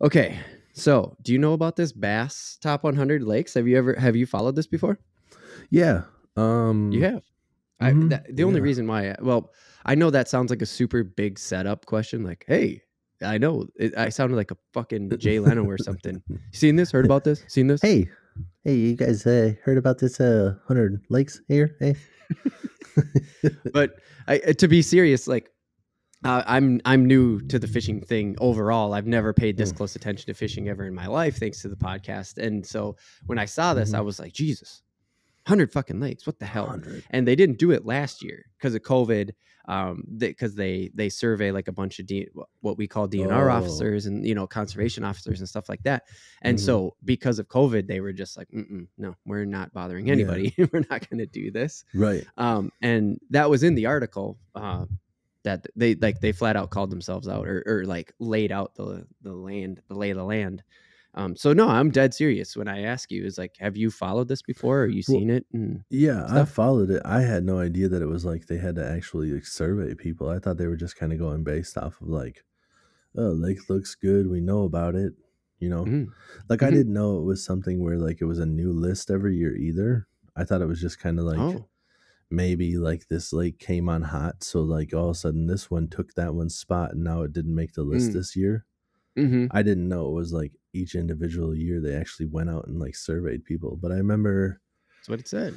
Okay. So, do you know about this Bass Top 100 Lakes? Have you followed this before? Yeah. You have. The only Yeah. reason why, I know that sounds like a super big setup question. Like, hey, I know I sounded like a fucking Jay Leno or something. Seen this? Heard about this? Seen this? Hey, you guys heard about this 100 lakes here? Hey. But to be serious, like, I'm new to the fishing thing overall. I've never paid this close attention to fishing ever in my life, thanks to the podcast. And so when I saw this, I was like, Jesus, 100 fucking lakes, what the hell? 100. And they didn't do it last year because of COVID, because they survey like a bunch of what we call DNR officers and conservation officers and stuff like that. And so because of COVID, they were just like, no, we're not bothering anybody. Yeah. We're not going to do this, right? And that was in the article. That they flat out called themselves out or like laid out the lay of the land. So no, I'm dead serious when I ask you, is like, have you followed this before? Or you seen it? Yeah, I followed it. I had no idea that it was like they had to actually like survey people. I thought they were just kind of going based off of like, oh, lake looks good, we know about it, Like I didn't know it was something where like it was a new list every year either. I thought it was just kind of like maybe like this lake came on hot, so like all of a sudden this one took that one's spot and now it didn't make the list this year. I didn't know it was like each individual year they actually went out and like surveyed people. But I remember that's what it said.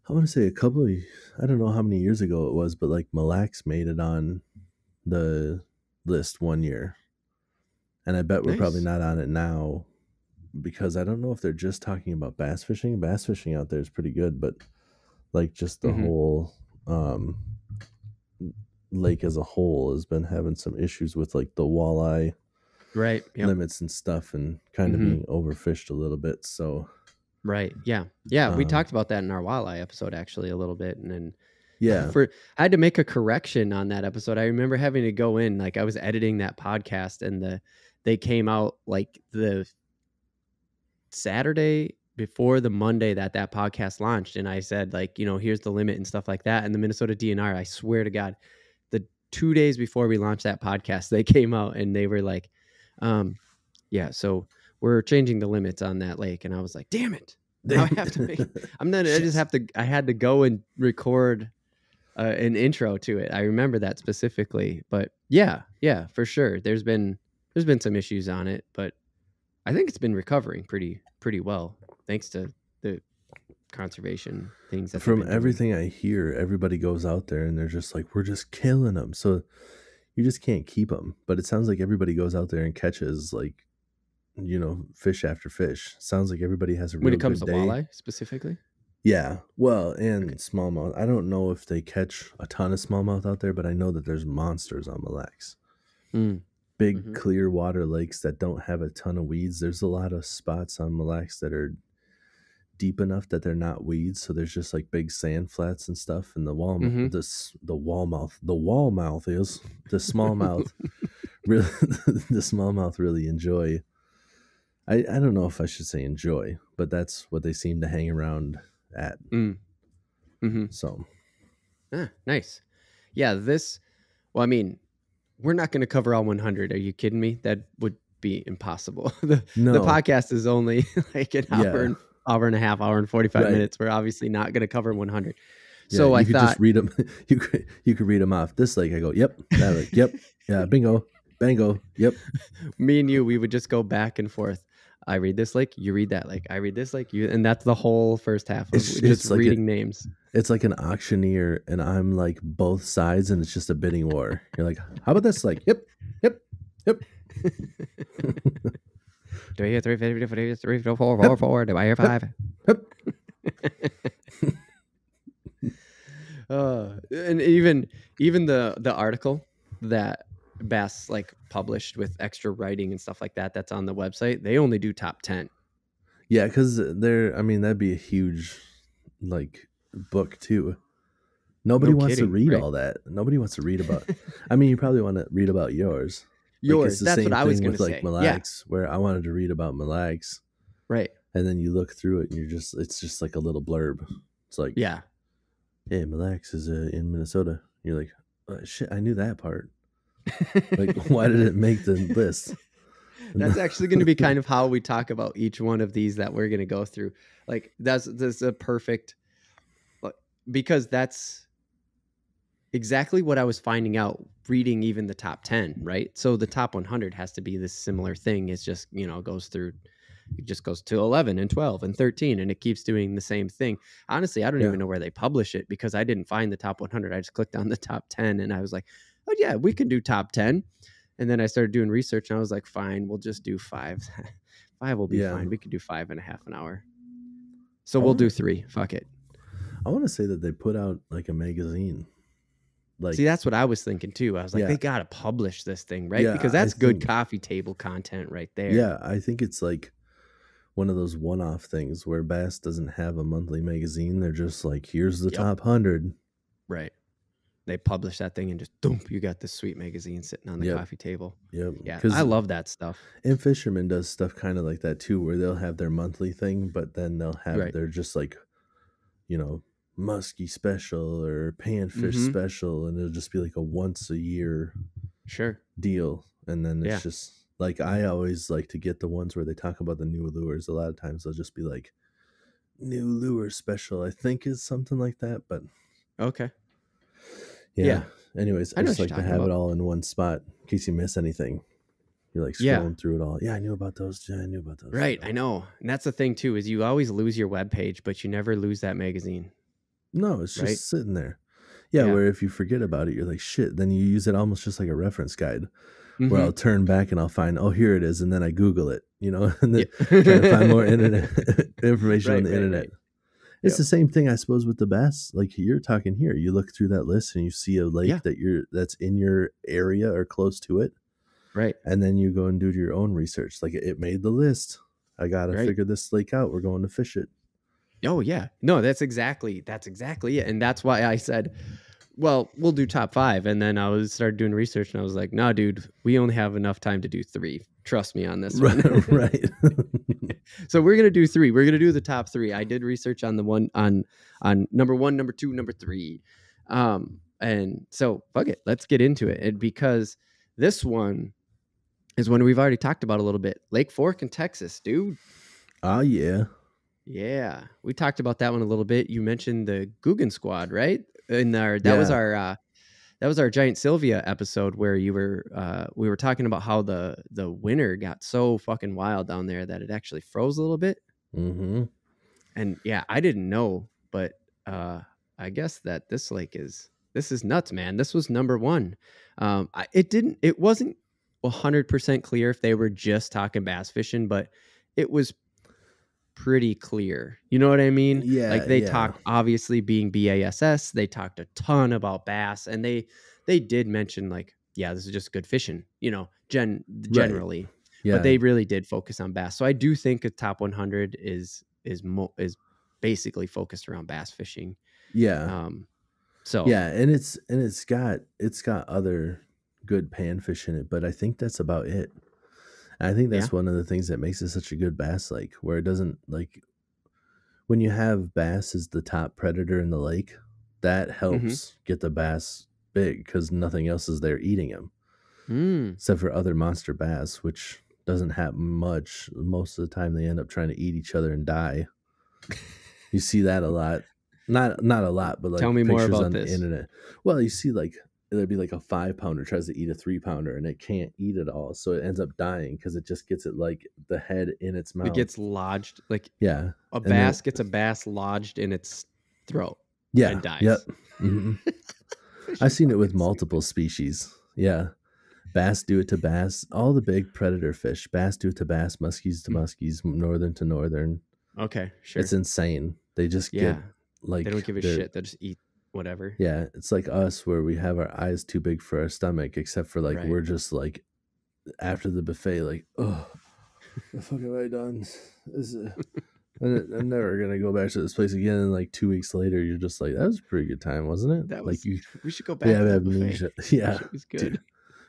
I want to say I don't know how many years ago it was, but like Mille Lacs made it on the list one year, and I bet we're probably not on it now, because I don't know if they're just talking about bass fishing. Bass fishing out there is pretty good, but like just the whole lake as a whole has been having some issues with like the walleye limits and stuff, and kind of being overfished a little bit. So we talked about that in our walleye episode actually a little bit, and then I had to make a correction on that episode. I remember having to go in, like I was editing that podcast, and they came out like the Saturday before the Monday that podcast launched, and I said, like, here's the limit and stuff like that. And the Minnesota DNR, I swear to God, the 2 days before we launched that podcast, they came out and they were like, so we're changing the limits on that lake. And I was like, damn it. Now I have to I had to go and record an intro to it. I remember that specifically, but yeah, for sure. There's been some issues on it, but I think it's been recovering pretty well, thanks to the conservation things. From everything I hear, everybody goes out there and they're just like, we're just killing them. So you just can't keep them. But it sounds like everybody goes out there and catches like, fish after fish. Sounds like everybody has a real good day. When it comes to walleye specifically? Yeah. Well, and smallmouth. I don't know if they catch a ton of smallmouth out there, but I know that there's monsters on Mille Lacs. Big clear water lakes that don't have a ton of weeds. There's a lot of spots on Mille Lacs that are deep enough that they're not weeds, so there's just like big sand flats and stuff. And the smallmouth really the smallmouth really enjoy. I don't know if I should say enjoy, but that's what they seem to hang around at. So nice. Yeah, I mean, we're not going to cover all 100. Are you kidding me? That would be impossible. The podcast is only like an hour and a half, hour and 45 minutes. We're obviously not going to cover 100. Yeah, so I thought just read them. You could read them off. This lake, I go, yep, that lake, yep, yeah, bingo, bango, yep. Me and you, we would just go back and forth. I read this lake, you read that lake. I read this lake, and that's the whole first half of it's like reading names. It's like an auctioneer, and I'm like both sides, and it's just a bidding war. You're like, how about this lake? Yep. Do I hear 3, 4, 4? Do I hear 5? And even the article that B.A.S.S like published with extra writing and stuff like that, that's on the website, they only do top 10. Yeah, because that'd be a huge like book too. Nobody wants to read all that. Nobody wants to read about. I mean, you probably want to read about yours. Like, it's the that's same what I was going to say. Like Mille Lacs, where I wanted to read about Mille Lacs, right? And then you look through it, and it's just like a little blurb. It's like, hey, Mille Lacs is in Minnesota. You're like, oh, shit, I knew that part. Like, why did it make the list? That's actually going to be kind of how we talk about each one of these that we're going to go through. Like that's a perfect, because that's exactly what I was finding out reading even the top 10, right? So the top 100 has to be this similar thing. It's just, it just goes to 11 and 12 and 13, and it keeps doing the same thing. Honestly, I don't even know where they publish it, because I didn't find the top 100. I just clicked on the top 10 and I was like, oh yeah, we can do top 10. And then I started doing research and I was like, fine, we'll just do 5. 5 will be fine. We could do 5.5 an hour. So we'll do 3. Fuck it. I want to say that they put out like a magazine. Like, see, that's what I was thinking too. I was like, they got to publish this thing, right? Yeah, because that's good coffee table content right there. Yeah, I think it's like one of those one-off things where B.A.S.S doesn't have a monthly magazine. They're just like, here's the top 100. Right. They publish that thing and just dump, you got this sweet magazine sitting on the coffee table. Yep. Yeah, I love that stuff. And Fisherman does stuff kind of like that too, where they'll have their monthly thing, but then they'll have their just like, musky special or panfish special, and it'll just be like a once a year deal. And then it's just like, I always like to get the ones where they talk about the new lures. A lot of times they'll just be like, new lure special, I think is something like that. But yeah. Anyways, I just like to have it all in one spot in case you miss anything. You're like scrolling through it all. Yeah, I knew about those. Yeah, I knew about those. Right, I know. And that's the thing too, is you always lose your webpage, but you never lose that magazine. No, it's just sitting there. Yeah, where if you forget about it, you're like, shit. Then you use it almost just like a reference guide, where I'll turn back and I'll find, oh, here it is. And then I Google it, and then try to find more internet information on the internet. It's the same thing, I suppose, with the B.A.S.S. Like you're talking here, you look through that list and you see a lake that's in your area or close to it. Right. And then you go and do your own research. Like, it made the list. I got to figure this lake out. We're going to fish it. Oh yeah. No, that's exactly it. And that's why I said, well, we'll do top 5. And then I started doing research and I was like, no, dude, we only have enough time to do 3. Trust me on this one. Right. So we're going to do 3. We're going to do the top 3. I did research on the one on number 1, number 2, number 3. And so fuck it. Let's get into it. And because this one is one we've already talked about a little bit. Lake Fork in Texas, dude. Oh yeah. Yeah, we talked about that one a little bit. You mentioned the Guggen Squad, right? That was our Giant Sylvia episode where we were talking about how the winter got so fucking wild down there that it actually froze a little bit. Mm-hmm. And yeah, I didn't know, but I guess that this is nuts, man. This was number 1. It wasn't 100% clear if they were just talking bass fishing, but it was pretty clear. You know what I mean? Yeah. Like they talked, obviously being B.A.S.S, they talked a ton about bass, and they did mention like, yeah, this is just good fishing, generally. Yeah. But they really did focus on bass. So I do think a top 100 is basically focused around bass fishing. Yeah. So yeah, and it's got other good pan fish in it, but I think that's about it. I think that's one of the things that makes it such a good bass lake, where it doesn't, like, when you have bass as the top predator in the lake, that helps get the bass big because nothing else is there eating them, except for other monster bass, which doesn't happen much. Most of the time they end up trying to eat each other and die. You see that a lot. Not a lot, but like, tell me more about on this. The internet. Well, you see like, there'd be like a 5-pounder tries to eat a 3-pounder and it can't eat it all, so it ends up dying because it just gets it like the head in its mouth. It gets lodged, like a and bass gets a bass lodged in its throat. And dies. Yep. Mm-hmm. I've seen it with multiple species. Yeah, bass do it to bass. All the big predator fish, bass do it to bass, muskies to muskies, northern to northern. Okay, sure. It's insane. They just get like, they don't give a shit. They just eat whatever. Yeah, it's like us, where we have our eyes too big for our stomach, except for like we're just like, after the buffet, like, oh, the fuck have I done? I'm never gonna go back to this place again. And like 2 weeks later, you're just like, that was a pretty good time, wasn't it? That was, like we should go back to the buffet. Yeah, it was good. Dude,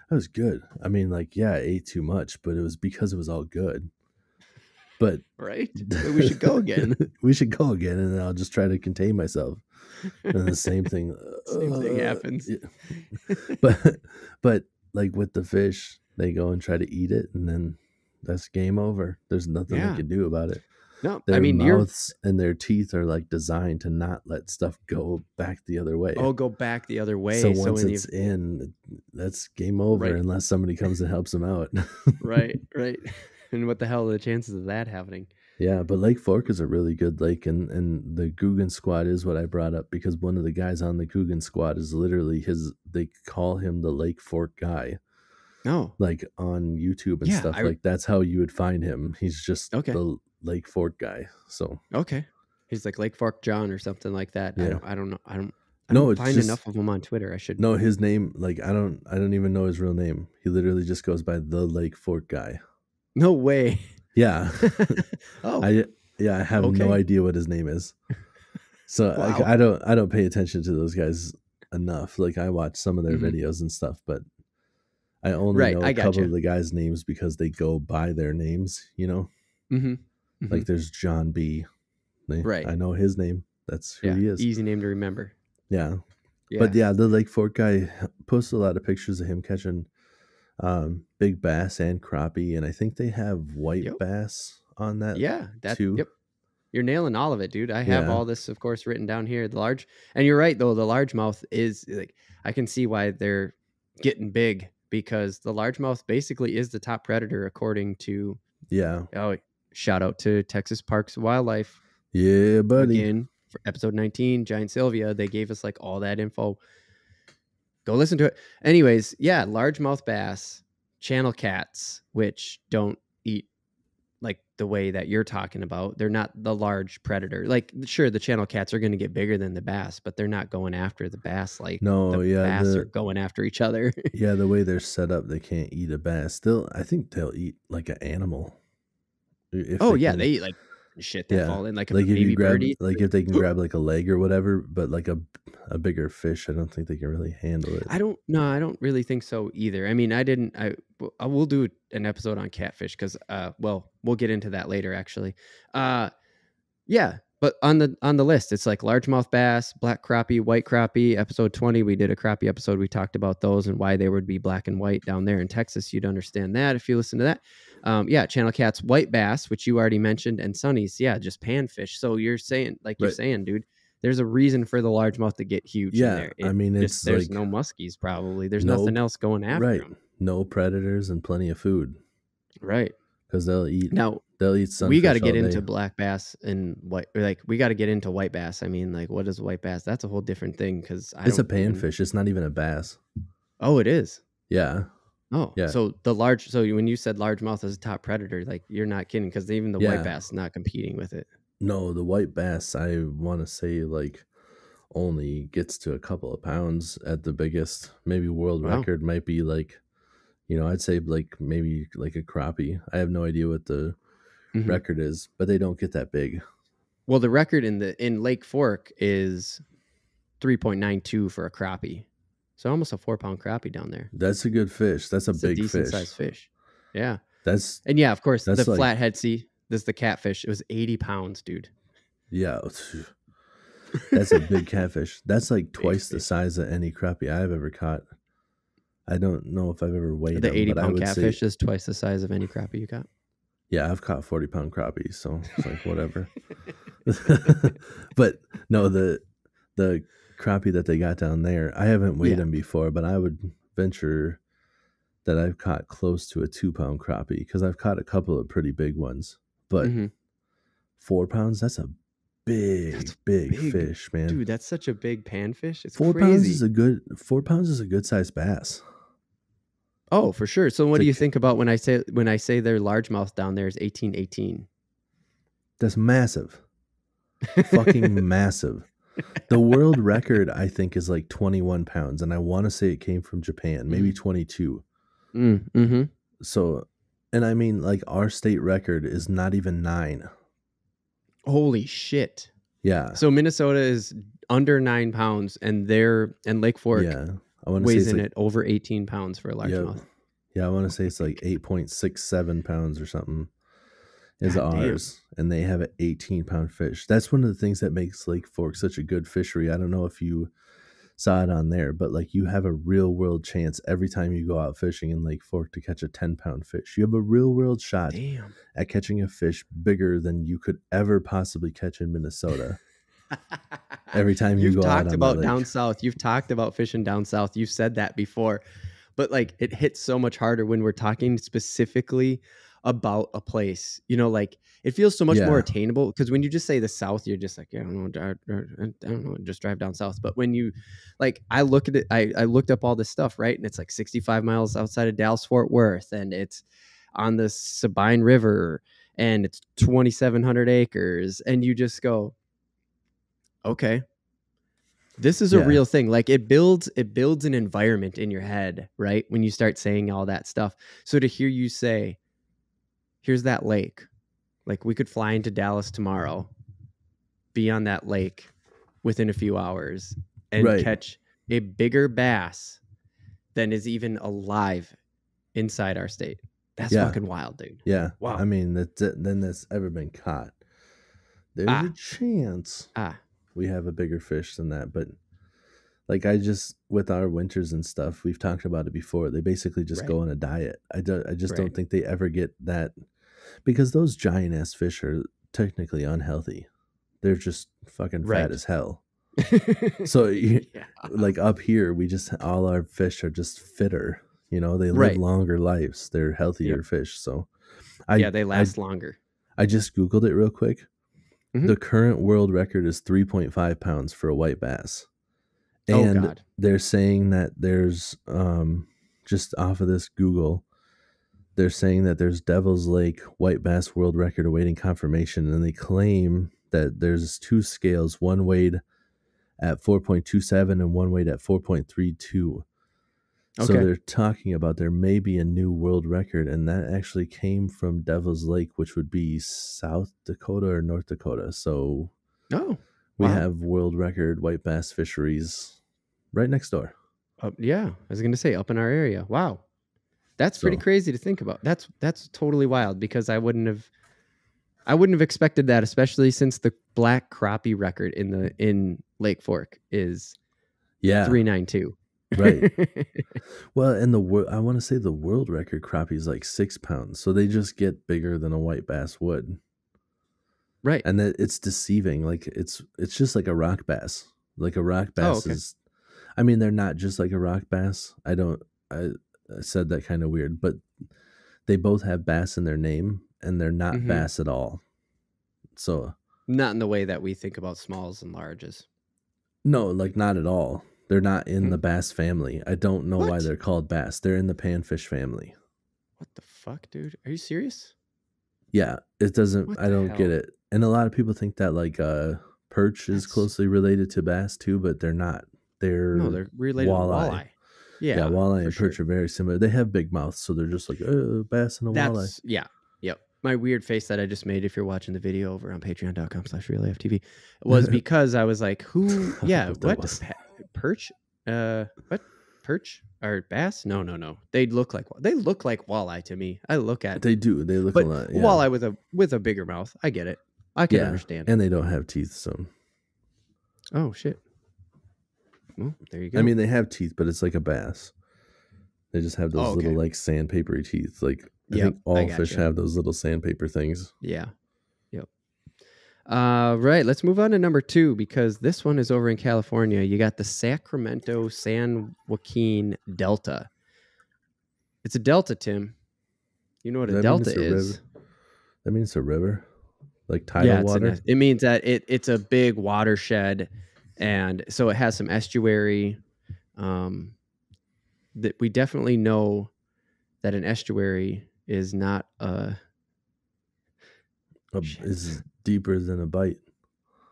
that was good. I mean, like, yeah, I ate too much, but it was because it was all good. But right, we should go again. We should go again, and then I'll just try to contain myself. And the same thing happens. Yeah. But like with the fish, they go and try to eat it, and then that's game over. There's nothing they Yeah. can do about it. No, I Their mean, you're mouths and their teeth are like designed to not let stuff go back the other way. go back the other So way. So once in the it's in, that's game over right, unless somebody comes and helps them out. right, right. And what the hell are the chances of that happening? Yeah, but Lake Fork is a really good lake, and the Guggen Squad is what I brought up because one of the guys on the Guggen Squad is literally they call him the Lake Fork guy, No. like on YouTube and Yeah, stuff. Like that's how you would find him. He's just okay. the Lake Fork guy. So Okay. He's like Lake Fork John or something like that. yeah. I don't know. I No, don't it's find just enough of them on Twitter. I should. no his name. Like I don't even know his real name. He literally just goes by the Lake Fork guy. No way. Yeah. Oh. I have no Okay. idea what his name is. So like, Wow. I don't pay attention to those guys enough. Like I watch some of their videos and stuff, but I only Right. know I a couple gotcha. of the guys' names because they go by their names, you know? Like there's John B. Right. I know his name. That's who Yeah. he is. Easy name to remember. Yeah. Yeah. But yeah, the Lake Fork guy posts a lot of pictures of him catching big bass and crappie, and I think they have white Yep. bass on that Yeah. too. Yep. You're nailing all of it, dude. I have Yeah. all this, of course, written down here. The large, and you're right though. The largemouth is like, I can see why they're getting big because the largemouth basically is the top predator according to. Yeah. Oh, shout out to Texas Parks and Wildlife. Yeah, buddy. Again, for episode 19, Giant Sylvia, they gave us like all that info. Go listen to it. Anyways, yeah, largemouth bass, channel cats, which don't eat like the way that you're talking about. They're not the large predator. Like, sure, the channel cats are going to get bigger than the bass, but they're not going after the bass like No, the bass are going after each other. yeah, the way they're set up, they can't eat a bass. I think they'll eat like an animal. If Oh, they yeah, can, they eat like shit that fall in like a like if baby you grab, birdie. like if they can grab like a leg or whatever, but like a bigger fish, I don't think they can really handle it. I don't really think so either. I mean, I will do an episode on catfish because, well, we'll get into that later actually. Yeah, but on the list, it's like largemouth bass, black crappie, white crappie. Episode 20, we did a crappie episode. We talked about those and why they would be black and white down there in Texas. You'd understand that if you listen to that. Yeah, channel cats, white bass, which you already mentioned, and sunnies. Yeah, just panfish. So you're saying, you're saying, dude, there's a reason for the largemouth to get huge in there. I mean, it's there's like no muskies probably. There's nothing else going after them. No predators and plenty of food. Right. Because they'll eat sunfish. We got to get into black bass and white. Like we got to get into white bass. I mean, like what is white bass? That's a whole different thing because it's a panfish. It's not even a bass. Oh, it is. Yeah. Oh, yeah. So when you said largemouth as a top predator, like you're not kidding because even the white bass is not competing with it. No, the white bass, I want to say like only gets to a couple of pounds at the biggest. Maybe world record might be like, I'd say like maybe like a crappie. I have no idea what the record is, but they don't get that big. Well, the record in Lake Fork is 3.92 for a crappie. So almost a 4-pound crappie down there. That's a good fish. That's a big decent fish. Sized fish. Yeah. And yeah, of course, the flathead sea. This is the catfish. It was 80 pounds, dude. Yeah. That's a big catfish. That's like twice the size of any crappie I've ever caught. I don't know if I've ever weighed the 80-pound catfish is twice the size of any crappie you got. Yeah, I've caught 40-pound crappies, so it's like whatever. But no, the crappie that they got down there, I haven't weighed them before, but I would venture that I've caught close to a 2-pound crappie because I've caught a couple of pretty big ones. But 4 pounds, that's a big fish, man. Dude, that's such a big panfish. It's 4 crazy. Pounds is a good sized bass. Oh, for sure. So what do you think about when I say their largemouth down there is 1818? That's massive. Fucking massive. The world record, I think, is like 21 pounds. And I want to say it came from Japan, maybe 22. So, and I mean, like our state record is not even 9. Holy shit. Yeah. So Minnesota is under 9 pounds and Lake Fork weighs in at over 18 pounds for a largemouth. Yeah, I want to say it's like 8.67 pounds or something is ours. And they have an 18-pound fish. That's one of the things that makes Lake Fork such a good fishery. I don't know if you saw it on there, but like you have a real world chance every time you go out fishing in Lake Fork to catch a 10-pound fish. You have a real world shot Damn. at catching a fish bigger than you could ever possibly catch in Minnesota. Every time you You've go out talked on that about lake. down south. You've talked about fishing down south. You've said that before, but like it hits so much harder when we're talking specifically about a place. You know, like it feels so much more attainable, because when you just say the South, you're just like, yeah, I don't know, just drive down south. But when you, like, I look at it, I looked up all this stuff, right? And it's like 65 miles outside of Dallas, Fort Worth, and it's on the Sabine River, and it's 2,700 acres. And you just go, okay, this is a real thing. Like it builds an environment in your head, right? When you start saying all that stuff. So to hear you say, here's that lake, like we could fly into Dallas tomorrow, be on that lake within a few hours, and catch a bigger bass than is even alive inside our state. That's fucking wild, dude. Yeah. Wow. I mean, that's ever been caught. There's a chance we have a bigger fish than that. But like with our winters and stuff, we've talked about it before. They basically just go on a diet. I just don't think they ever get that, because those giant ass fish are technically unhealthy. They're just fucking fat as hell. So like up here, all our fish are just fitter. You know, they live longer lives. They're healthier fish. So they last longer. I just Googled it real quick. Mm-hmm. The current world record is 3.5 pounds for a white bass. And they're saying that there's, just off of this Google, they're saying that there's Devil's Lake white bass world record awaiting confirmation. And they claim that there's two scales, one weighed at 4.27 and one weighed at 4.32. So they're talking about there may be a new world record, and that actually came from Devil's Lake, which would be South Dakota or North Dakota. So we have world record white bass fisheries right next door. Yeah, I was going to say up in our area. Wow. That's pretty crazy to think about. That's totally wild, because I wouldn't have expected that, especially since the black crappie record in Lake Fork is 392. Right. Well, and I want to say the world record crappie is like 6 pounds. So they just get bigger than a white bass would. Right. And that it's deceiving. Like it's just like a rock bass. Like a rock bass is, I mean, they're not just like a rock bass. I said that kind of weird, but they both have bass in their name, and they're not bass at all. So not in the way that we think about smalls and larges. No, like not at all. They're not in the bass family. I don't know why they're called bass. They're in the panfish family. What the fuck, dude? Are you serious? Yeah, it doesn't. I don't get it. And a lot of people think that like perch is closely related to bass too, but they're not. They're related to walleye. Yeah, walleye and perch are very similar. They have big mouths, so they're just like bass and a walleye. Yeah. Yep. My weird face that I just made, if you're watching the video over on patreon.com/realafTV, was because I was like, who? Yeah, what? Perch? What? Perch or bass? No. They look like walleye to me. I look at they do. They look a lot. Yeah. Walleye with a bigger mouth. I get it. I can understand. And they don't have teeth, so. Oh shit. Well, there you go. I mean, they have teeth, but it's like a bass. They just have those little like sandpapery teeth. Like I think all fish have those little sandpaper things. Yeah. Yep. Right. Let's move on to number 2, because this one is over in California. You got the Sacramento-San Joaquin Delta. It's a delta, Tim. You know what a delta is? That means a river, like tidal water. It means that it's a big watershed, and so it has some estuary. That we definitely know that an estuary is not is deeper than a bite.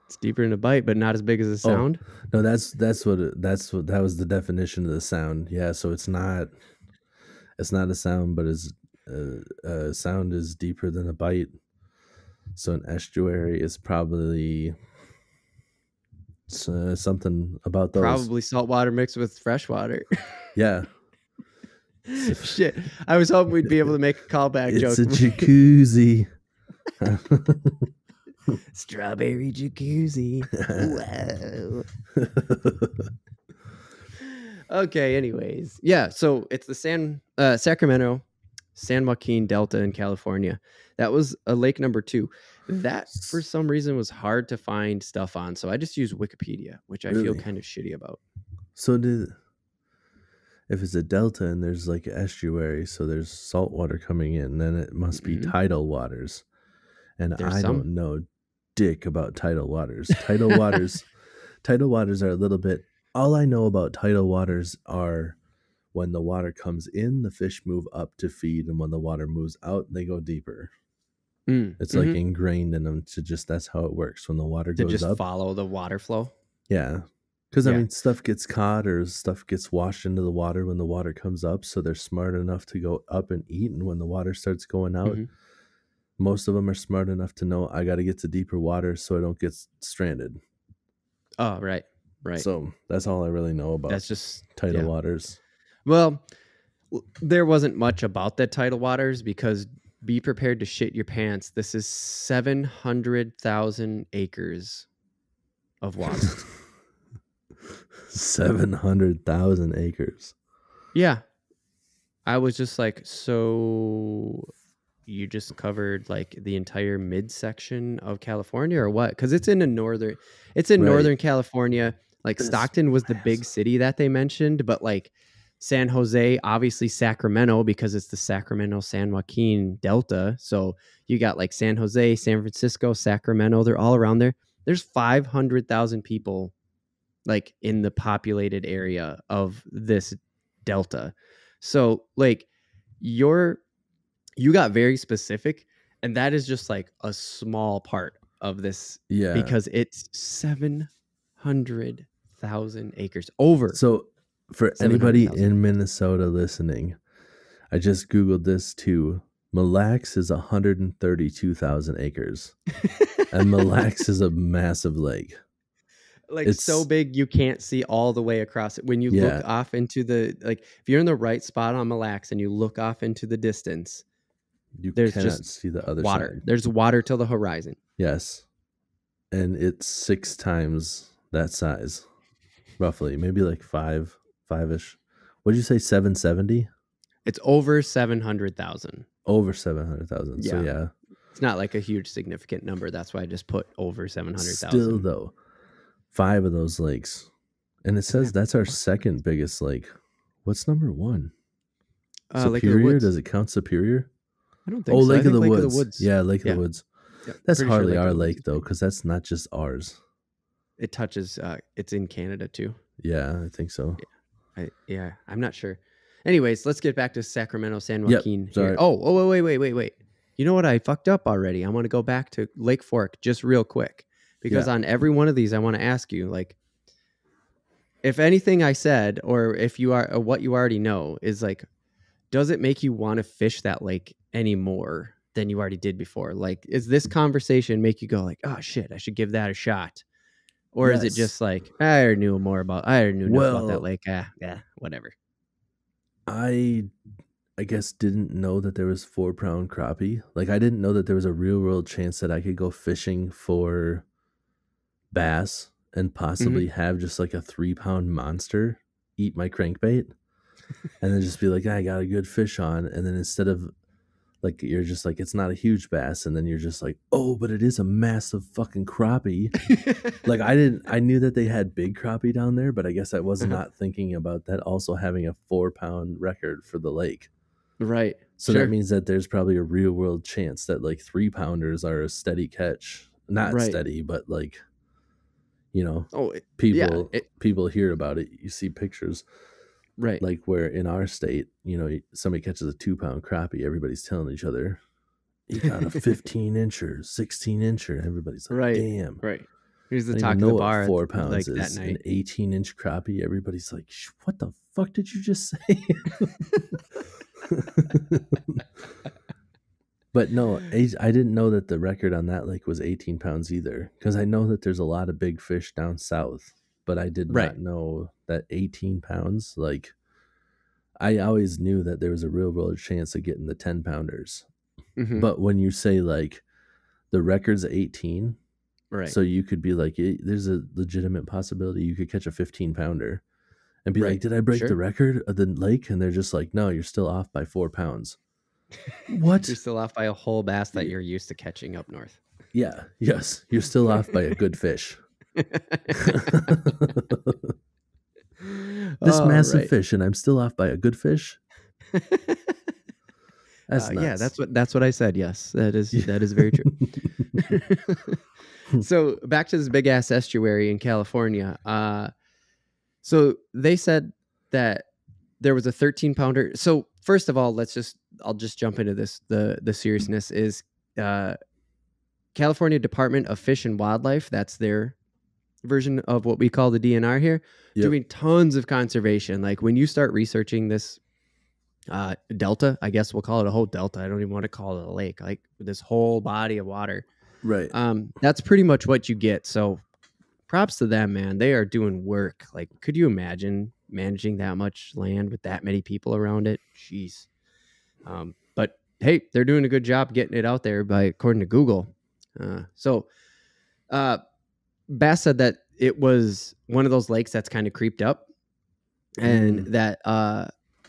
It's deeper than a bite, but not as big as a sound. No, that was the definition of the sound. Yeah, so it's not a sound, but a sound is deeper than a bite. So an estuary is probably something about those. Probably saltwater mixed with freshwater. Yeah. Shit. I was hoping we'd be able to make a callback joke. It's a jacuzzi. Strawberry jacuzzi. Wow. Okay, anyways. Yeah, so it's the Sacramento San Joaquin Delta in California. That was a lake number 2. That for some reason was hard to find stuff on, so I just used Wikipedia, which I feel Really? kind of shitty about. So if it's a delta and there's like an estuary, so there's salt water coming in, then it must be Mhm. tidal waters. And There's I some. don't know dick about tidal waters. Tidal waters are a little bit. All I know about tidal waters are when the water comes in, the fish move up to feed, and when the water moves out, they go deeper. It's like Mhm. ingrained in them to just that's how it works. When the water To goes just up, follow the water flow. yeah. Because I Yeah. mean, stuff gets caught or stuff gets washed into the water when the water comes up. So they're smart enough to go up and eat. And when the water starts going out, Mhm. most of them are smart enough to know I got to get to deeper water so I don't get stranded. Oh, right. Right. So that's all I really know about That's just tidal yeah. waters. Well, there wasn't much about the tidal waters because be prepared to shit your pants. This is 700,000 acres of water. 700,000 acres. Yeah. I was just like, so you just covered like the entire midsection of California or what? Because it's in Right. northern California. Like That's Stockton was the big massive. city that they mentioned, but like San Jose, obviously Sacramento, because it's the Sacramento-San Joaquin Delta. So you got like San Jose, San Francisco, Sacramento, they're all around there. There's 500,000 people like in the populated area of this delta. So like you're you got very specific, and that is just like a small part of this Yeah. because it's 700,000 acres, over So for anybody 700,000 in acres. Minnesota listening, I just Googled this too. Mille Lacs is 132,000 acres. And Mille Lacs is a massive lake. Like so It's, big you can't see all the way across it. When you look yeah, off into the like if you're in the right spot on Mille Lacs and you look off into the distance, you there's cannot just see the other water. side. There's water till the horizon. Yes. And it's 6 times that size, roughly. Maybe like five ish. What did you say, 770? It's over 700,000. Over 700,000. So Yeah. yeah. It's not like a huge significant number. That's why I just put over Still 700,000. though, 5 of those lakes. And it Isn't says that that's our fuck? second biggest lake. What's number one? Lake of the Superior? Woods. Does it count Superior? I don't Oh, think so. I Lake of think the Lake of the Woods. Woods. Yeah, Lake of the Yeah. Woods. Yeah. That's Pretty sure hardly Lake of our the Woods lake is though, big. because that's not just ours. It touches it's in Canada too. Yeah, I think so. Yeah, I'm not sure. Anyways, let's get back to Sacramento, San Yep. Joaquin here. Sorry. Oh, wait. You know what? I fucked up already. I want to go back to Lake Fork just real quick because Yeah. on every one of these, I want to ask you, like, if anything I said, or if you are, or what you already know is like, does it make you want to fish that lake any more than you already did before? Like, is this conversation make you go like, oh shit, I should give that a shot? Or is it Yes. just like, I already knew enough about that Well, lake. Yeah, whatever. I guess didn't know that there was 4-pound crappie. Like I didn't know that there was a real world chance that I could go fishing for bass and Mm-hmm. possibly have just like a 3-pound monster eat my crankbait and then just be like, I got a good fish on. And then instead of like, you're just like, it's not a huge bass. And then you're just like, oh, but it is a massive fucking crappie. Like I knew that they had big crappie down there, but I guess I was Uh-huh. not thinking about that also having a 4-pound record for the lake. Right. So that Sure. means that there's probably a real world chance that like 3-pounders are a steady catch. Not Right. steady, but like, Oh, yeah. people hear about it. You see pictures Right. like where in our state, somebody catches a 2-pound crappie, everybody's telling each other, he got a 15-incher, 16-incher. Everybody's like, Right. damn. Right. Here's I the don't talk even of the know what bar 4 like pounds that is. An night. 18-inch crappie. Everybody's like, what the fuck did you just say? But no, I didn't know that the record on that lake was 18 pounds either. Because I know that there's a lot of big fish down south, but I did Right. not know that 18 pounds. Like, I always knew that there was a real world chance of getting the 10-pounders. Mm-hmm. But when you say like the record's 18, Right. so you could be like, there's a legitimate possibility you could catch a 15-pounder. and be like, Right. "Did I break the Sure. record of the lake?" And they're just like, "No, you're still off by 4 pounds." You're What? still off by a whole bass that you're used to catching up north. Yeah. Yes. You're still off by a good fish. This Oh, massive right. fish, and I'm still off by a good fish? That's Yeah, nuts. that's what I said. Yes, Yeah. that is very true. So back to this big ass estuary in California. So they said that there was a 13 pounder. So first of all, I'll just jump into this. The seriousness is uh, California Department of Fish and Wildlife. That's their version of what we call the DNR here, Yep. doing tons of conservation. Like when you start researching this delta, I guess we'll call it a whole delta. I don't even want to call it a lake, like this whole body of water. Right. That's pretty much what you get. So props to them, man. They are doing work. Like, could you imagine managing that much land with that many people around it? Jeez. But hey, they're doing a good job getting it out there according to Google. Bass said that it was one of those lakes that's kind of creeped up, and that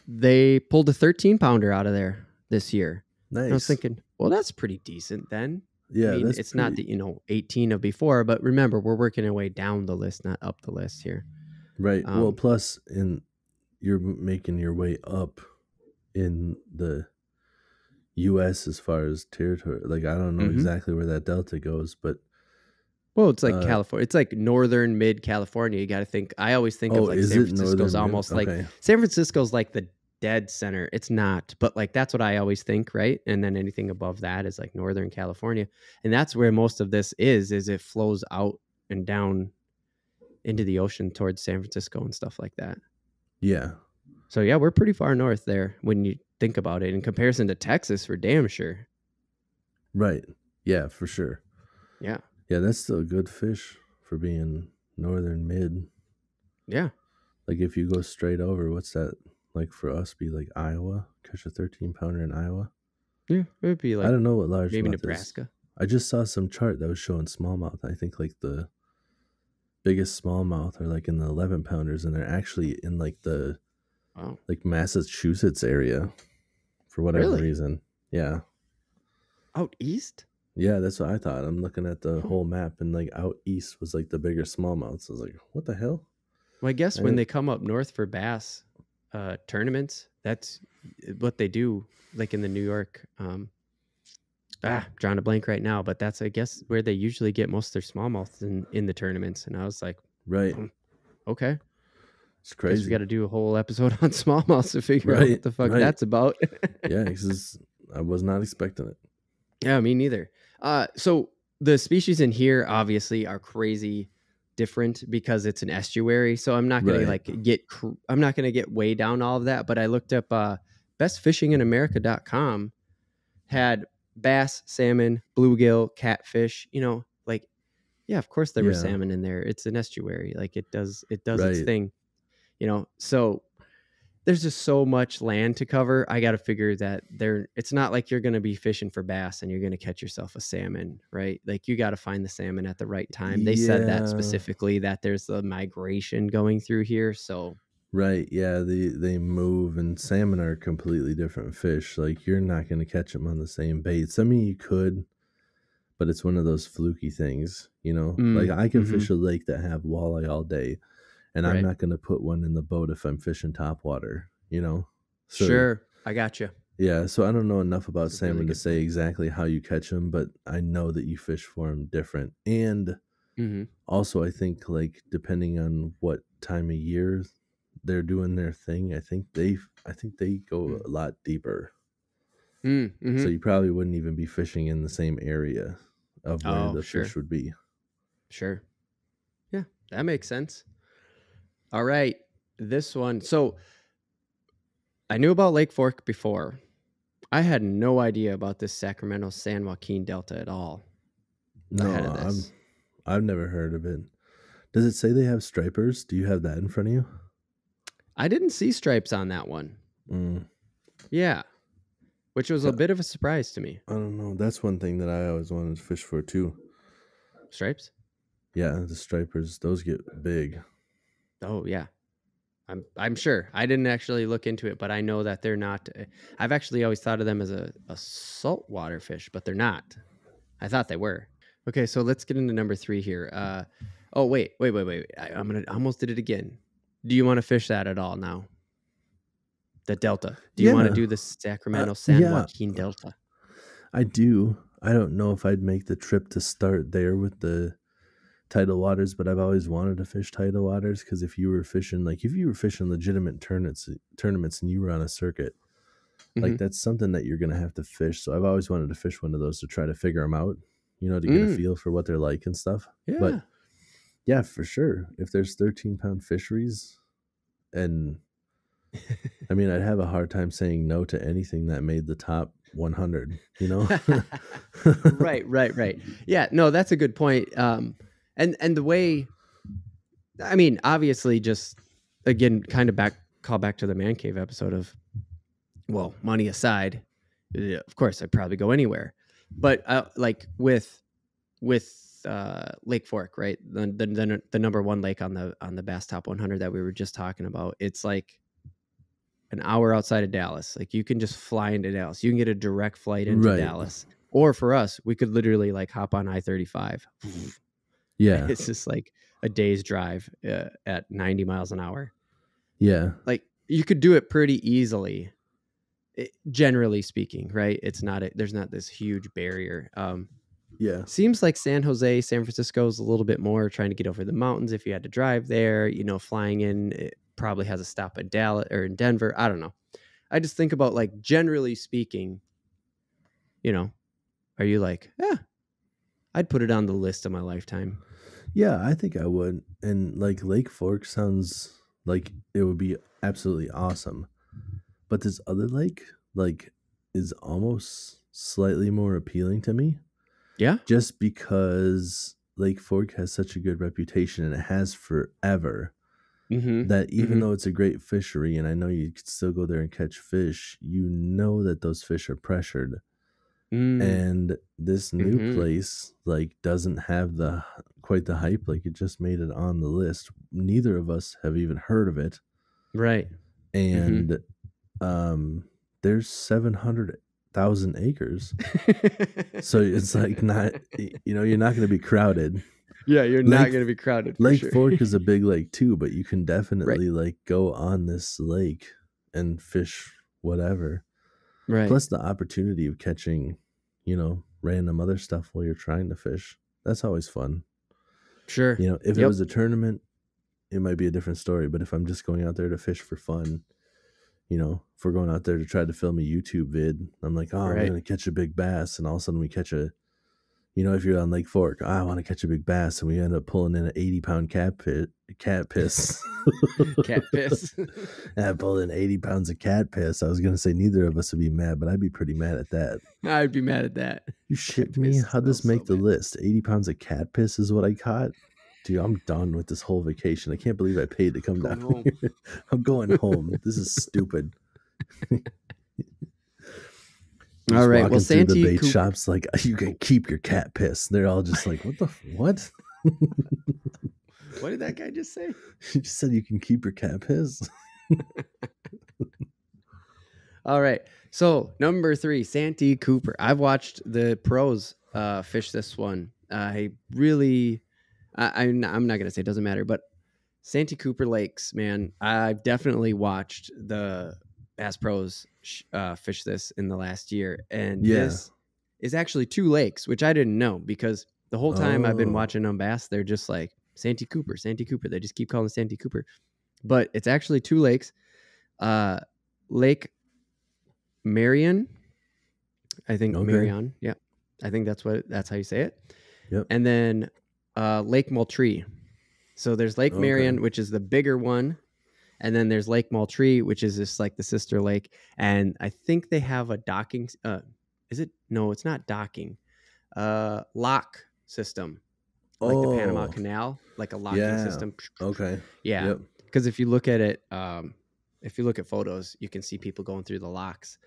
they pulled a 13 pounder out of there this year. Nice. And I was thinking, well, that's pretty decent then. Yeah, I mean, it's not the 18 of before, but remember, we're working our way down the list, not up the list here. Right. Well, plus you're making your way up in the U.S. as far as territory. Like, I don't know exactly where that delta goes, but it's like California. It's like northern mid California. You got to think. I always think of like San Francisco's almost like San Francisco's like the dead center. It's not, but like that's what I always think, right? And then anything above that is like northern California, and that's where most of this is it flows out and down into the ocean towards San Francisco and stuff like that. Yeah. So yeah, we're pretty far north there when you think about it in comparison to Texas, for damn sure. Right. Yeah, for sure. Yeah. Yeah, that's still a good fish for being northern mid. Yeah. Like if you go straight over, what's that like for us? Be like Iowa? Catch a 13 pounder in Iowa? Yeah, it would be like, I don't know what largemouth maybe Nebraska. I just saw some chart that was showing smallmouth. I think like the biggest smallmouth are like in the 11 pounders, and they're actually in like the like Massachusetts area for whatever reason. Yeah. Out east? Yeah, that's what I thought. I'm looking at the whole map, and like out east was like the bigger smallmouths. I was like, what the hell? Well, I guess when they come up north for bass tournaments, that's what they do, like in the New York. Drawing a blank right now, but that's, I guess, where they usually get most of their smallmouths in the tournaments. And I was like, right. Okay. It's crazy. We got to do a whole episode on smallmouths to figure out what the fuck that's about. Yeah, because I was not expecting it. Yeah, me neither. So the species in here obviously are crazy different because it's an estuary. So I'm not going to I'm not going to get way down all of that, but I looked up bestfishinginamerica.com had bass, salmon, bluegill, catfish, yeah, of course there were salmon in there. It's an estuary. Like it does its thing, so there's just so much land to cover. I got to figure that it's not like you're going to be fishing for bass and you're going to catch yourself a salmon, right? Like you got to find the salmon at the right time. They said that specifically, that there's a migration going through here. So, right. Yeah. They move, and salmon are completely different fish. Like you're not going to catch them on the same baits. I mean, you could, but it's one of those fluky things, like I can fish a lake that have walleye all day, and I'm not going to put one in the boat if I'm fishing topwater, So, sure. I got you. Yeah. So I don't know enough about salmon to say exactly how you catch them, but I know that you fish for them different. And also, I think like depending on what time of year they're doing their thing, I think they go a lot deeper. So you probably wouldn't even be fishing in the same area of where the fish would be. Sure. Yeah, that makes sense. All right, this one. So I knew about Lake Fork before. I had no idea about this Sacramento-San Joaquin Delta at all. No, I've never heard of it. Does it say they have stripers? Do you have that in front of you? I didn't see stripes on that one. Yeah, which was a bit of a surprise to me. I don't know. That's one thing that I always wanted to fish for too. Stripes? Yeah, the stripers, those get big. Oh, yeah. I'm sure. I didn't actually look into it, but I know that they're not. I've actually always thought of them as a saltwater fish, but they're not. I thought they were. Okay, so let's get into number 3 here. Oh wait. I almost did it again. Do you want to fish that at all now? The Delta. Do you want to do the Sacramento-San Joaquin Delta? I do. I don't know if I'd make the trip to start there with the tidal waters, but I've always wanted to fish tidal waters, because if you were fishing legitimate tournaments and you were on a circuit, like that's something that you're going to have to fish. So I've always wanted to fish one of those to try to figure them out, to get a feel for what they're like and stuff. Yeah. But yeah, for sure. If there's 13-pound fisheries, and I mean, I'd have a hard time saying no to anything that made the top 100, Right. Yeah, no, that's a good point. And the way, I mean, obviously, just again, kind of call back to the Man Cave episode of, well, money aside, of course, I'd probably go anywhere. But like with Lake Fork, right? The number 1 lake on the Bass Top 100 that we were just talking about. It's like an hour outside of Dallas. Like you can just fly into Dallas. You can get a direct flight into Dallas. Or for us, we could literally like hop on I-35. Yeah. It's just like a day's drive at 90 miles an hour. Yeah. Like you could do it pretty easily, generally speaking, right? There's not this huge barrier. Yeah. Seems like San Jose, San Francisco is a little bit more trying to get over the mountains. If you had to drive there, flying in, it probably has a stop in Dallas or in Denver. I don't know. I just think about, like, generally speaking, are you like, I'd put it on the list of my lifetime. Yeah, I think I would. And like Lake Fork sounds like it would be absolutely awesome. But this other lake, like, is almost slightly more appealing to me. Yeah. Just because Lake Fork has such a good reputation, and it has forever, that even though it's a great fishery, and I know you could still go there and catch fish, that those fish are pressured. And this new place, like, doesn't have quite the hype. Like, it just made it on the list. Neither of us have even heard of it. Right. And there's 700,000 acres. So it's like not, you're not going to be crowded. Yeah, you're not going to be crowded. Lake Fork is a big lake too, but you can definitely like go on this lake and fish whatever. Right. Plus the opportunity of catching, random other stuff while you're trying to fish. That's always fun. Sure. If it was a tournament, it might be a different story. But if I'm just going out there to fish for fun, if we're going out there to try to film a YouTube vid, I'm like, I'm going to catch a big bass. And all of a sudden we catch if you're on Lake Fork, I want to catch a big bass. And we end up pulling in an 80-pound cat piss. Cat piss. And I pulled in 80 pounds of cat piss. I was going to say neither of us would be mad, but I'd be pretty mad at that. I'd be mad at that. You shit me? How'd this make the list? 80 pounds of cat piss is what I caught? Dude, I'm done with this whole vacation. I can't believe I paid to come down here. I'm going home. This is stupid. All right. Well, Santee the bait shops, like, you can keep your cat piss. They're all just like, what? What did that guy just say? He just said you can keep your cat piss. All right. So number 3, Santee Cooper. I've watched the pros fish this one. I'm not going to say it doesn't matter, but Santee Cooper Lakes, man, I've definitely watched the Bass Pros fish this in the last year. And this is actually 2 lakes, which I didn't know, because the whole time I've been watching them bass, they're just like Santee Cooper. They just keep calling it Santee Cooper. But it's actually 2 lakes. Lake Marion, I think. Okay. Marion. Yeah. I think that's how you say it. Yep. And then Lake Moultrie. So there's Lake Marion, which is the bigger one. And then there's Lake Moultrie, which is just like the sister lake. And I think they have a docking. Is it? No, it's not docking. Lock system. Like the Panama Canal, like a locking system. Okay. Yeah. Because if you look at it, if you look at photos, you can see people going through the locks.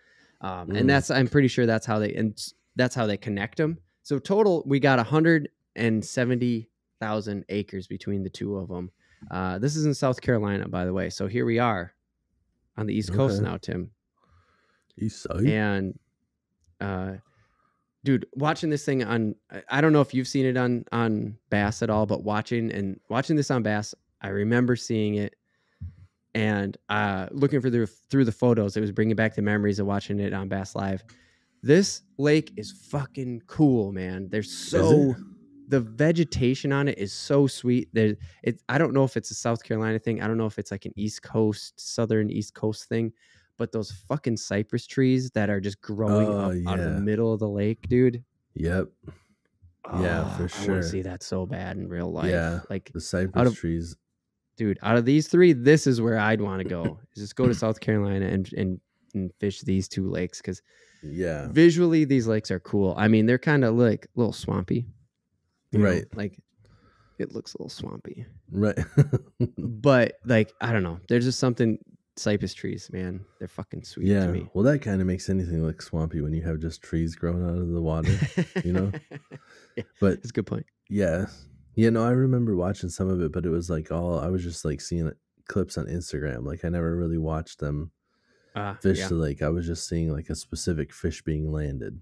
And I'm pretty sure that's how they connect them. So total, we got 170,000 acres between the 2 of them. This is in South Carolina, by the way. So here we are on the East Coast Okay. now, Tim. East side. And dude, watching this thing on, I don't know if you've seen it on B.A.S.S at all, but watching this on B.A.S S, I remember seeing it and looking through the photos. It was bringing back the memories of watching it on B.A.S S Live. This lake is fucking cool, man. The vegetation on it is so sweet. I don't know if it's a South Carolina thing. I don't know if it's like an southern East Coast thing, but those fucking cypress trees that are just growing up out of the middle of the lake, dude. Yep. Yeah, for sure. I want to see that so bad in real life. Yeah, like the cypress trees. Dude, out of these three, this is where I'd want to go. Is just go to South Carolina and fish these two lakes, because visually these lakes are cool. I mean, they're kind of like a little swampy, right? Like it looks a little swampy, right? But like, I don't know. There's just something. Cypress trees, man, they're fucking sweet to me. Well, that kind of makes anything look swampy when you have just trees growing out of the water, Yeah, but it's a good point. Yeah, no, I remember watching some of it, but it was like I was just like seeing clips on Instagram. Like I never really watched them fish. Yeah. So like I was just seeing like a specific fish being landed,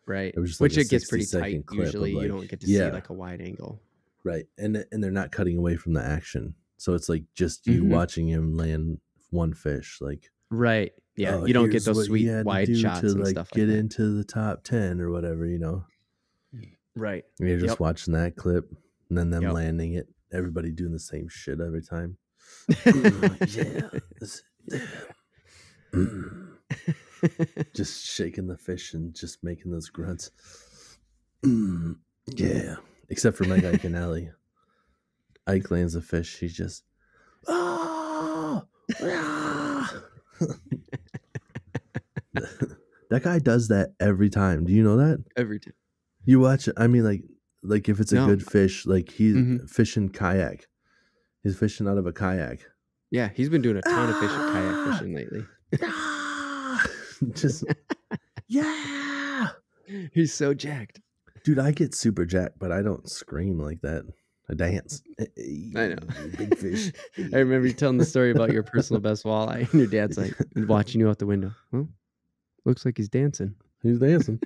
Right. It was just which like it gets pretty tight. Usually you don't get to see like a wide angle. Right. And they're not cutting away from the action. So it's like just you watching him land one fish. Like, right. Yeah. You don't get those sweet wide shots and like, stuff like get that. into the top 10 or whatever, Right. And you're just watching that clip and then them landing it. Everybody doing the same shit every time. Just shaking the fish and just making those grunts. Yeah. Except for my guy Canali. Ike lands a fish. He's just, that guy does that every time. Do you know that? Every time. You watch it. I mean, like if it's a good fish, like he's fishing kayak. He's fishing out of a kayak. Yeah, he's been doing a ton of kayak fishing lately. Just, yeah. He's so jacked. Dude, I get super jacked, but I don't scream like that. I dance. I know. Big fish. I remember you telling the story about your personal best walleye, and your dad's like watching you out the window. Well, looks like he's dancing. He's dancing.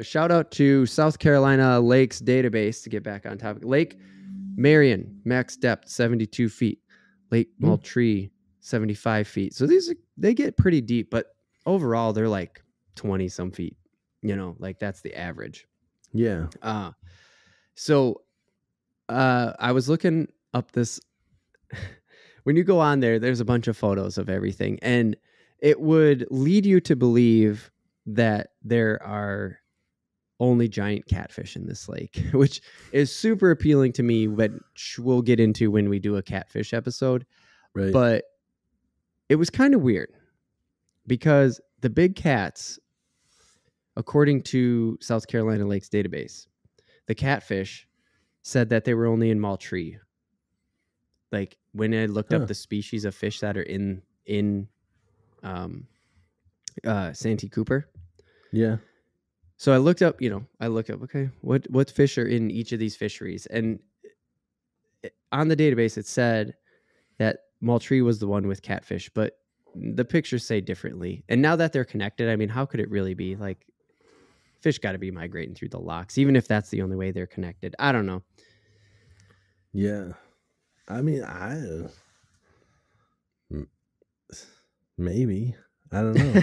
Shout out to South Carolina Lakes Database to get back on topic. Lake Marion, max depth 72 feet. Lake Moultrie, 75 feet. So they get pretty deep, but overall they're like 20 some feet. Like that's the average. Yeah. So I was looking up this. When you go on there, there's a bunch of photos of everything, and it would lead you to believe that there are only giant catfish in this lake, which is super appealing to me, which we'll get into when we do a catfish episode. Right. But it was kind of weird because the big cats, according to South Carolina Lakes Database, the catfish said that they were only in Moultrie. Like when I looked up the species of fish that are in Santee Cooper. Yeah. So I looked up, okay, what fish are in each of these fisheries? And on the database, it said that Moultrie was the one with catfish, but the pictures say differently. And now that they're connected, I mean, how could it really be? Like, fish got to be migrating through the locks, even if that's the only way they're connected. I don't know. Yeah. I mean, maybe. I don't know.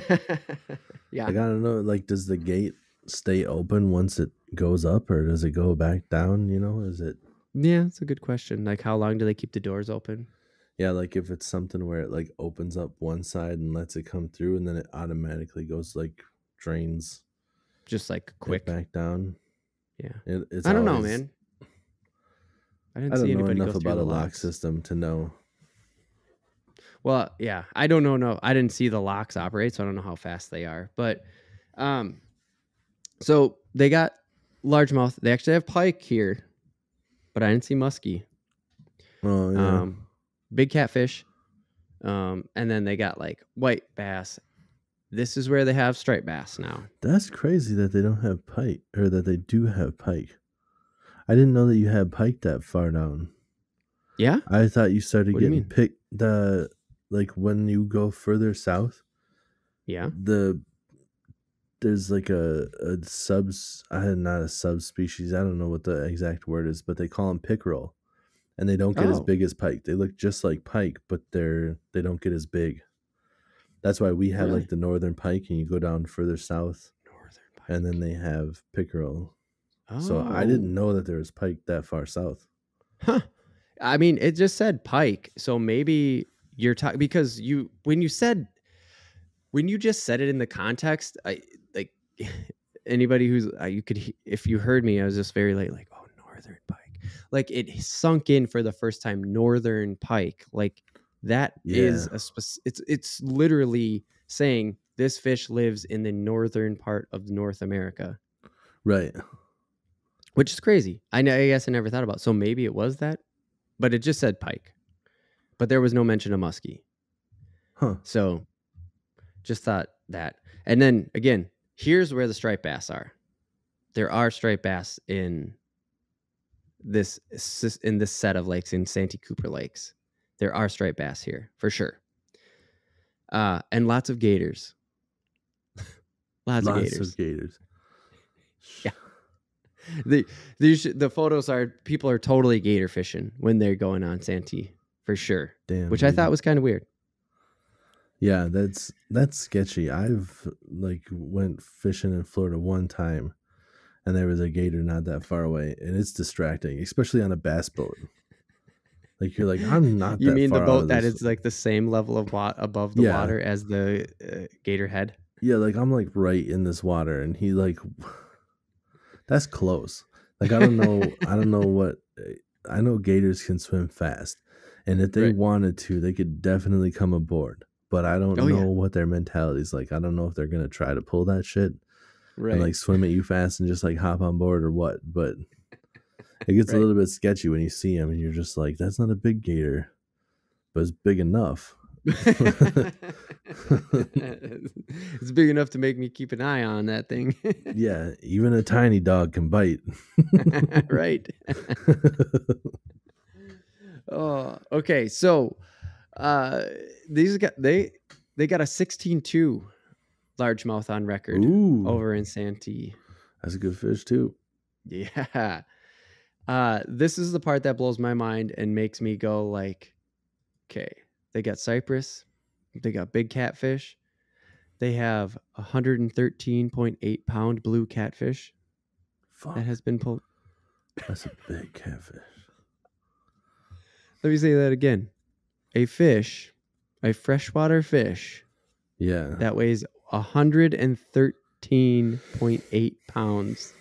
Yeah. Like, I don't know. Like, does the gate stay open once it goes up, or does it go back down? Is it? Yeah, it's a good question. Like, how long do they keep the doors open? Yeah, like if it's something where it like opens up one side and lets it come through, and then it automatically goes like drains, just like quick back down. Yeah, it's I don't know, man. I didn't see anybody know go enough through about the a lock locks. system to know. Well, yeah, I don't know. No, I didn't see the locks operate, so I don't know how fast they are. But, so they got largemouth. They actually have pike here, but I didn't see muskie. Oh yeah. Big catfish, and then they got like white bass. This is where they have striped bass now. That's crazy that they don't have pike, or that they do have pike. I didn't know that you had pike that far down. Yeah? I thought you started What do you getting mean? like when you go further south, Yeah. there's like a subs not a subspecies. I don't know what the exact word is, but they call them pickerel, and they don't get as Oh, big as pike. They look just like pike, but they don't get as big. That's why we have really? like the northern pike, and you go down further south, Northern and then pike. they have pickerel. So I didn't Oh. know that there was pike that far south. Huh. I mean, it just said pike, so maybe you're talking because when you just said it in the context, I like anybody who's you could if you heard me, I was just very late, like, oh, northern pike, like it sunk in for the first time, northern pike, like that is Yeah, it's literally saying this fish lives in the northern part of North America, right. which is crazy. I guess I never thought about it. So maybe it was that, but it just said pike, but there was no mention of muskie. Huh. So just thought that. And then again, here's where the striped bass are. There are striped bass this in this set of lakes in Santee Cooper lakes. There are striped bass here for sure, and lots of gators. Lots of Lots of gators. gators. Yeah, the the photos are people are totally gator fishing when they're going on Santee for sure, Damn, which I thought dude. was kind of weird. Yeah, that's sketchy. I've like went fishing in Florida one time, and there was a gator not that far away, and it's distracting, especially on a bass boat. Like you're like, I'm not You that mean the far out boat of that this. is like the same level of above the Yeah, water as the gator head? yeah. Like I'm like right in this water, and he like, that's close. Like I don't know what. I know gators can swim fast, and if they Right. wanted to, they could definitely come aboard. But I don't Oh know yeah. what their mentality is like. I don't know if they're gonna try to pull that shit and Right. like swim at you fast and just like hop on board or what. But it gets a Right. little bit sketchy when you see them and you're just like, that's not a big gator, but it's big enough. It's big enough to make me keep an eye on that thing. Yeah, even a tiny dog can bite. Right. Oh, okay. So, uh these got they got a 16.2 largemouth on record Ooh, over in Santee. that's a good fish too. Yeah. This is the part that blows my mind and makes me go like, okay, they got cypress, they got big catfish, they have 113.8 pound blue catfish that Fuck, has been pulled. that's a big catfish. Let me say that again. A fish, a freshwater fish Yeah, that weighs 113.8 pounds.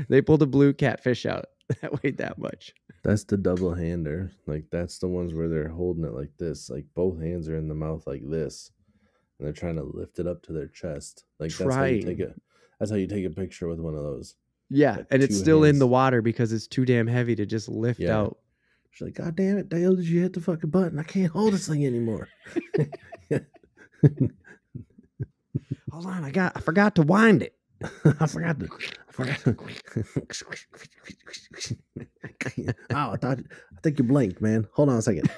They pulled a blue catfish out that weighed that much. that's the double hander. Like that's the ones where they're holding it like this. Like both hands are in the mouth like this, and they're trying to lift it up to their chest. Like that's how you take Trying. it. That's how you take a picture with one of those. Yeah, Got and it's two still in the hands. water because it's too damn heavy to just lift Yeah. out. She's like, God damn it, Dale, did you hit the fucking button? I can't hold this thing anymore. Hold on, I forgot to wind it. I forgot to. Oh, I think you blinked, man. Hold on a second.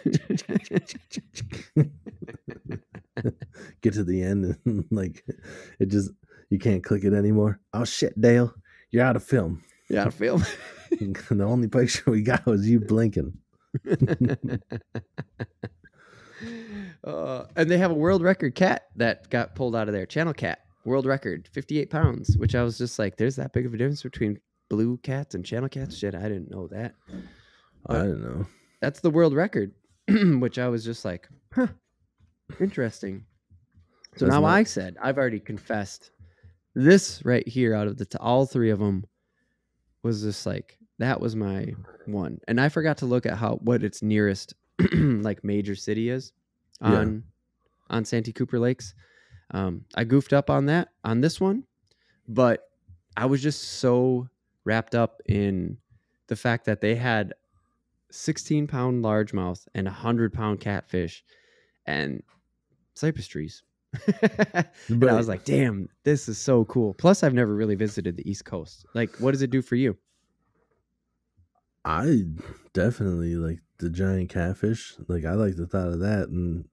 Get to the end and like it just you can't click it anymore. Oh shit, Dale, you're out of film. Yeah, I feel. The only picture we got was you blinking. And they have a world record cat that got pulled out of there. Channel cat, world record, 58 pounds, which I was just like, there's that big of a difference between blue cats and channel cats? Shit, I didn't know that. I don't know. That's the world record, which I was just like, huh, interesting. So That's now not I said, I've already confessed this right here out of all three of them was just like, that was my one. And I forgot to look at what its nearest like major city is yeah. on Santee Cooper Lakes. I goofed up on this one, but I was just so wrapped up in the fact that they had 16-pound largemouth and 100-pound catfish and cypress trees. And I But was like, damn, this is so cool. Plus, I've never really visited the East Coast. Like, what does it do for you? I definitely like the giant catfish. Like I like the thought of that, and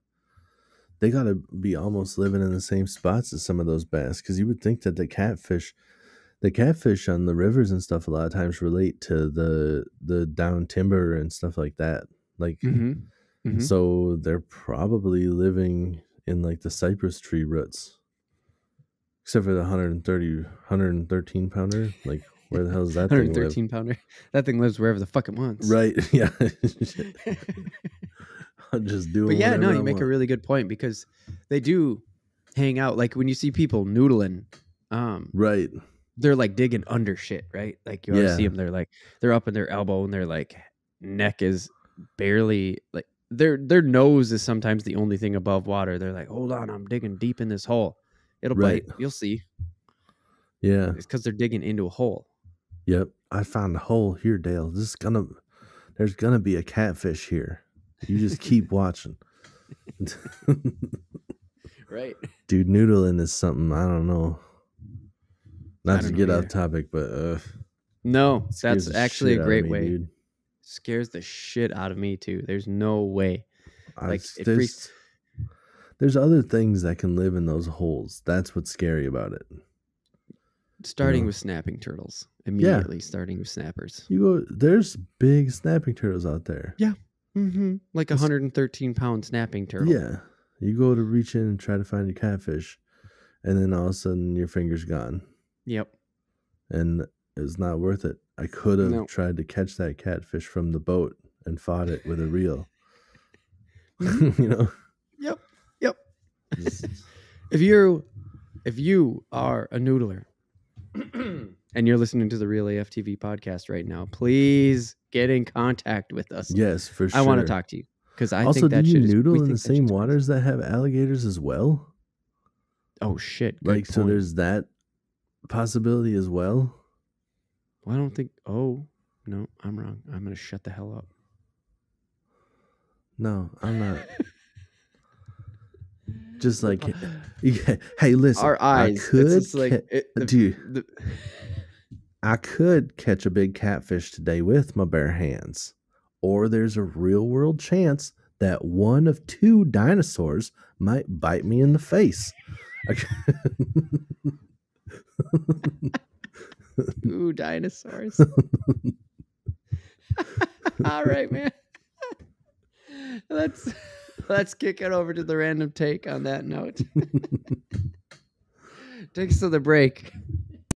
they gotta be almost living in the same spots as some of those bass, because you would think that the catfish on the rivers and stuff a lot of times relate to the down timber and stuff like that. Like Mm-hmm. Mm-hmm. so they're probably living in like the cypress tree roots. Except for the 113 pounder. Like where the hell does that thing live? 113 pounder. That thing lives wherever the fuck it wants. Right. Yeah. I'm just But doing yeah, no, whatever I you make a want. really good point, because they do hang out. Like when you see people noodling, Right. they're like digging under shit, right? Like you always see Yeah. them. They're up in their elbow, and their like neck is barely like their nose is sometimes the only thing above water. They're like, hold on, I'm digging deep in this hole. It'll Right. bite. You'll see. Yeah. It's because they're digging into a hole. Yep. I found a hole here, Dale. There's gonna be a catfish here. You just keep watching. Right. Dude, noodling is something I don't know. Not to get off Either. topic, but No, scares that's the actually a shit out of great me, way. dude. Scares the shit out of me too. There's no way. Like it freaks. There's other things that can live in those holes. That's what's scary about it. Starting with snapping turtles. Immediately starting with snappers. There's big snapping turtles out there. Yeah. Mm-hmm. Like 113-pound snapping turtle. Yeah. You go to reach in and try to find a catfish, and then all of a sudden your finger's gone. Yep. And it's not worth it. I could have tried to catch that catfish from the boat and fought it with a reel. You know? Yep. Yep. If you are a noodler and you're listening to the Real AF TV podcast right now, please get in contact with us. Yes, for sure. I want to talk to you, because I also, think that do you shit noodle is, in the same waters that have alligators as well? Oh shit! Like so, there's that possibility as well. Well, I don't think. Oh no, I'm wrong. I'm gonna shut the hell up. No, I'm not. Just like, yeah. Hey, listen. Our eyes. I could catch a big catfish today with my bare hands, or there's a real world chance that one of two dinosaurs might bite me in the face. Ooh, dinosaurs. All right, man. Let's kick it over to the random take on that note. Take us to the break.